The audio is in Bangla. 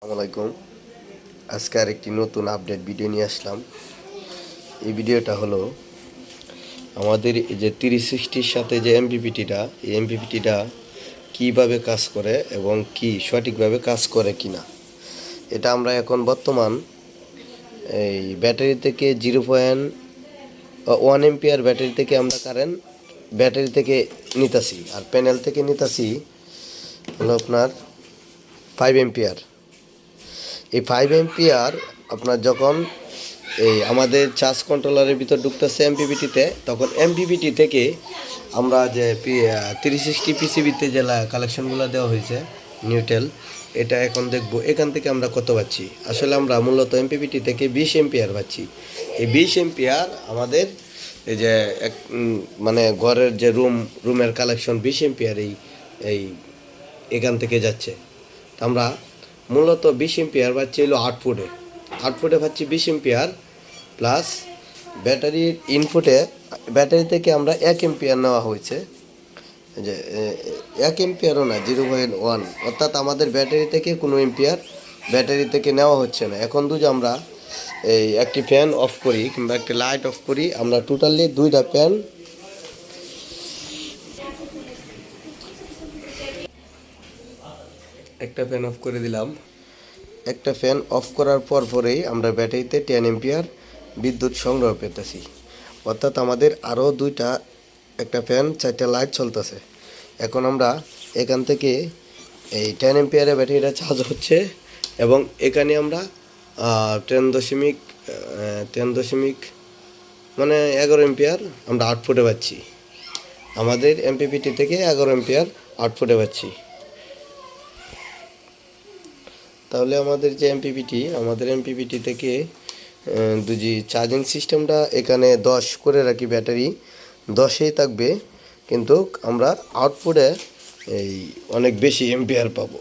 আসসালামাইকুম। আজকে আরেকটি নতুন আপডেট ভিডিও নিয়ে আসলাম। এই ভিডিওটা হলো আমাদের এই যে 360-র সাথে যে এমপিপিটিটা, এই এমপিপিটিটা কীভাবে কাজ করে এবং কি সঠিকভাবে কাজ করে কিনা, এটা আমরা এখন বর্তমান এই ব্যাটারি থেকে 0.1 এম্পিয়ার ব্যাটারি থেকে আমরা কারেন্ট ব্যাটারি থেকে নিতাছি, আর প্যানেল থেকে নিতাছি হলো আপনার 5 এম্পিয়ার। এই 5 এম্পিয়ার আপনার যখন এই আমাদের চার্জ কন্ট্রোলারের ভিতর ঢুকতেছে এমপিপিটিতে, তখন এমপিপিটি থেকে আমরা যে 360 পিসিবিতে যে কালেকশনগুলো দেওয়া হয়েছে নিউটেল, এটা এখন দেখব এখান থেকে আমরা কত পাচ্ছি। আসলে আমরা মূলত এমপিপিটি থেকে 20 এম্পিয়ার পাচ্ছি। এই 20 এম্পিয়ার আমাদের এই যে মানে ঘরের যে রুমের কালেকশন 20 এম্পিয়ার এই এখান থেকে যাচ্ছে। আমরা মূলত 20 এম্পিয়ার পাচ্ছি হলো আউটপুটে পাচ্ছি 20 এম্পিয়ার, প্লাস ব্যাটারির ইনপুটে ব্যাটারি থেকে আমরা 1 এম্পিয়ার নেওয়া হয়েছে। যে 1 এম্পিয়ারও না, 0.1, অর্থাৎ আমাদের ব্যাটারি থেকে কোনো এম্পিয়ার ব্যাটারি থেকে নেওয়া হচ্ছে না। এখন যদি আমরা এই একটি ফ্যান অফ করি কিংবা একটি লাইট অফ করি, আমরা টোটালি দুইটা ফ্যান একটা ফ্যান অফ করে দিলাম। একটা ফ্যান অফ করার পরেই আমরা ব্যাটারিতে 10 এম্পিয়ার বিদ্যুৎ সংগ্রহ পেতেছি, অর্থাৎ আমাদের আরও একটা ফ্যান 4টা লাইট চলতেছে। এখন আমরা এখান থেকে এই 10 এম্পিয়ারের ব্যাটারিটা চার্জ হচ্ছে এবং এখানে আমরা 10 দশমিক মানে 11 এম্পিয়ার আমরা আউটপুটে পাচ্ছি। আমাদের এমপিপিটি থেকে 11 এম্পিয়ার আউটপুটে পাচ্ছি। তাহলে আমাদের এমপিপিটি থেকে যদি চার্জিং সিস্টেমটা এখানে 10 করে রাখি, ব্যাটারি 10এই থাকবে, কিন্তু আমরা আউটপুটে এই অনেক বেশি এম্পিয়ার পাবো।